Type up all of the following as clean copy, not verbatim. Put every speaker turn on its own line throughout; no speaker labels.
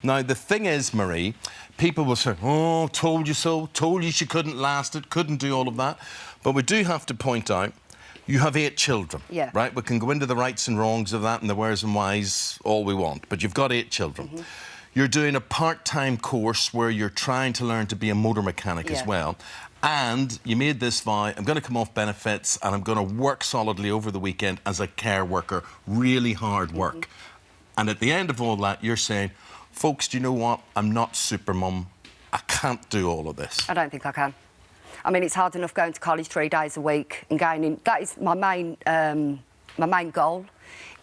Now, the thing is, Marie, people will say, oh, told you so, told you she couldn't last it, couldn't do all of that. But we do have to point out, you have 8 children, right? We can go into the rights and wrongs of that and the wheres and whys all we want, but you've got 8 children. You're doing a part-time course where you're trying to learn to be a motor mechanic as well. And you made this vow, I'm going to come off benefits and I'm going to work solidly over the weekend as a care worker, really hard work. And at the end of all that, you're saying, folks, do you know what? I'm not super mum. I can't do all of this.
I don't think I can. I mean, it's hard enough going to college 3 days a week and gaining... That is my main goal,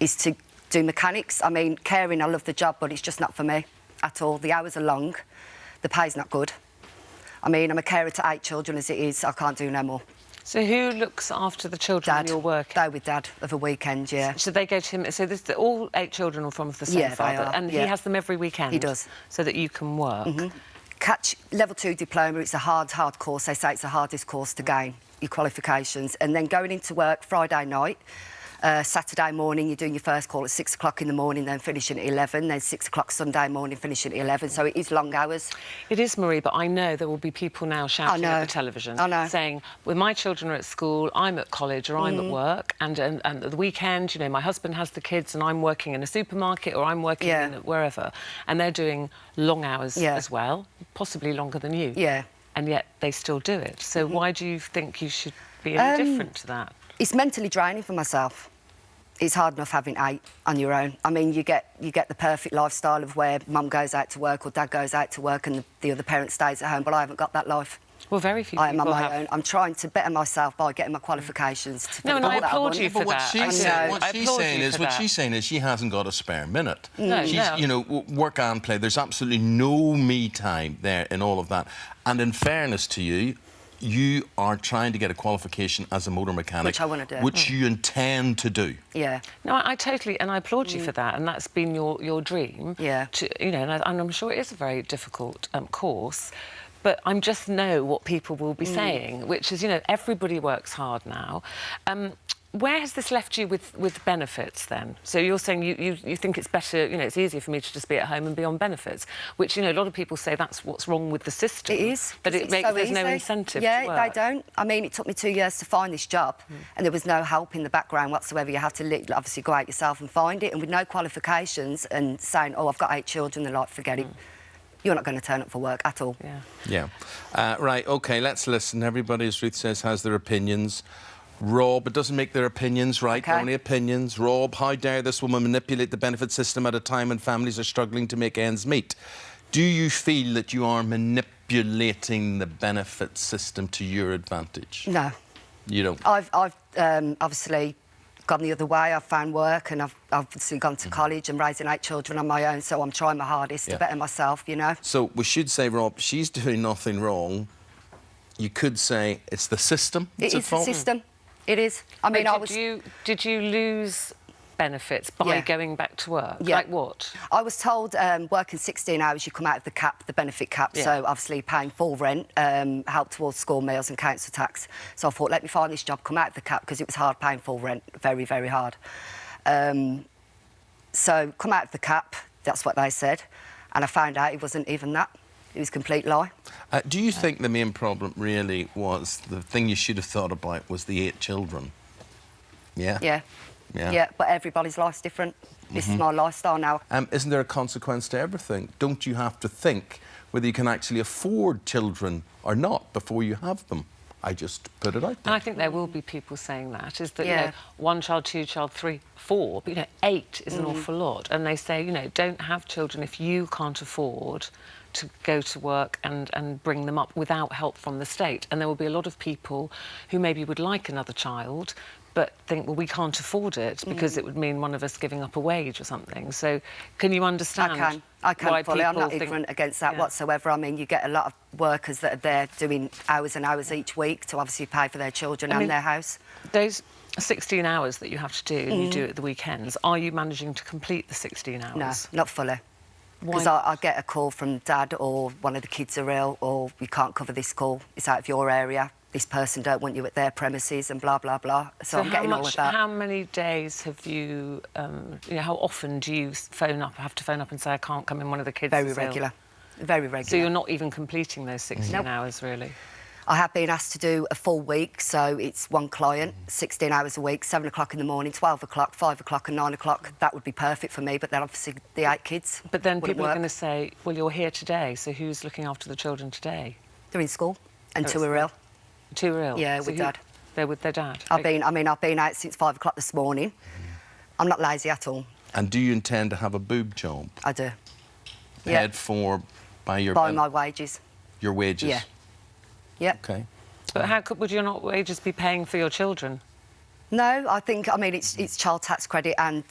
is to do mechanics. I mean, caring, I love the job, but it's just not for me at all. The hours are long. The pay's not good. I mean, I'm a carer to 8 children as it is. I can't do no more.
So who looks after the children when you're working?
They're with Dad of a weekend,
So they go to him... So all 8 children are from the same father?
They are,
and he has them every weekend?
He does.
So that you can work?
Catch level 2 diploma, it's a hard course. They say it's the hardest course to gain your qualifications. And then going into work Friday night, Saturday morning, you're doing your first call at 6 o'clock in the morning, then finishing at 11, then 6 o'clock Sunday morning, finishing at 11. So it is long hours. It
is, Marie, but I know there will be people now shouting at the television saying, well, my children are at school, I'm at college or I'm at work, and at the weekend, you know, my husband has the kids and I'm working in a supermarket or I'm working in wherever, and they're doing long hours as well, possibly longer than you. And yet they still do it. So why do you think you should be any different to that? It's mentally draining for myself. It's hard enough having 8 on your own. I mean, you get the perfect lifestyle of where mum goes out to work or dad goes out to work and the other parent stays at home, but I haven't got that life. Well, very few people
I am on my own. I'm trying to better myself by getting my qualifications.
No, and I applaud you for that.
What she's saying is she hasn't got a spare minute. You know, work and play. There's absolutely no me time there in all of that. And in fairness to you, you are trying to get a qualification as a motor mechanic,
which I want to do,
which you intend to do.
No, I totally, and I applaud you for that, and that's been your dream. To, you know, and I'm sure it is a very difficult course. But I just know what people will be saying, which is, you know, everybody works hard now. Where has this left you with benefits, then? So you're saying you think it's better, you know, it's easier for me to just be at home and be on benefits, which, you know, a lot of people say that's what's wrong with the system.
It is.
That there's no incentive to work.
They don't. I mean, it took me 2 years to find this job, and there was no help in the background whatsoever. You had to obviously go out yourself and find it, and with no qualifications and saying, oh, I've got 8 children, they're like, forget it. You're not going to turn up for work at all.
Right, OK, let's listen. Everybody, as Ruth says, has their opinions. Rob, it doesn't make their opinions right, only opinions. Rob, how dare this woman manipulate the benefit system at a time when families are struggling to make ends meet? Do you feel that you are manipulating the benefit system to your advantage?
No.
You don't?
I've obviously gone the other way. I've found work and I've obviously gone to college and raising 8 children on my own, so I'm trying my hardest to better myself, you know. So
we should say, Rob, she's doing nothing wrong. You could say it's the system that's at fault.
It is the system. It is. I mean,
Did you lose benefits by going back to work? Like what?
I was told working 16 hours, you come out of the cap, the benefit cap, so obviously paying full rent, help towards school meals and council tax. So I thought, let me find this job, come out of the cap, because it was hard paying full rent, very, very hard. So come out of the cap, that's what they said, and I found out it wasn't even that. It was a complete lie.
Do you think the main problem really was the thing you should have thought about was the 8 children? Yeah,
but everybody's life's different. This is my lifestyle now.
Isn't there a consequence to everything? Don't you have to think whether you can actually afford children or not before you have them? I just put it out there.
And I think there will be people saying that, is that, you know, 1 child, 2 child, 3, 4, but, you know, 8 is an awful lot. And they say, you know, don't have children if you can't afford to go to work and bring them up without help from the state. And there will be a lot of people who maybe would like another child but think, well, we can't afford it because it would mean one of us giving up a wage or something. So can you understand?
I can fully. I'm not ignorant against that whatsoever. I mean, you get a lot of workers that are there doing hours and hours each week to obviously pay for their children and their house.
Those 16 hours that you have to do and you do at the weekends, are you managing to complete the 16 hours?
No, not fully. Because I get a call from Dad or one of the kids are ill or you can't cover this call, it's out of your area. this person don't want you at their premises and blah, blah, blah. So I'm getting all of that.
How many days have you, you know, how often do you have to phone up and say, I can't come in, one of the kids
Very
is
regular.
Ill?
Very regular.
So you're not even completing those 16 hours, really?
I have been asked to do a full week, so it's one client, 16 hours a week, 7 o'clock in the morning, 12 o'clock, 5 o'clock and 9 o'clock. That would be perfect for me, but then obviously the 8 kids.
But then people are going to say, well, you're here today, so who's looking after the children today?
They're in school, and 2 are ill.
2 are ill?
Yeah, with Dad.
They're with their dad?
I've been out since 5 o'clock this morning. I'm not lazy at all.
And do you intend to have a boob job?
I do.
Paid for by your...
By my wages.
Your wages?
Yeah. Yep.
OK.
But how would your wages be paying for your children?
No, I mean, it's child tax credit and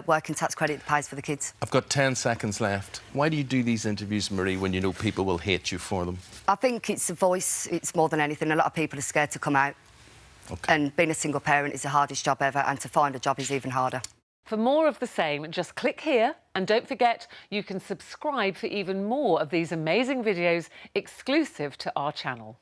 working tax credit that pays for the kids.
I've got 10 seconds left. Why do you do these interviews, Marie, when you know people will hate you for them?
I think it's a voice. It's more than anything. A lot of people are scared to come out. Okay. And being a single parent is the hardest job ever, and to find a job is even harder.
For more of the same, just click here, and don't forget you can subscribe for even more of these amazing videos exclusive to our channel.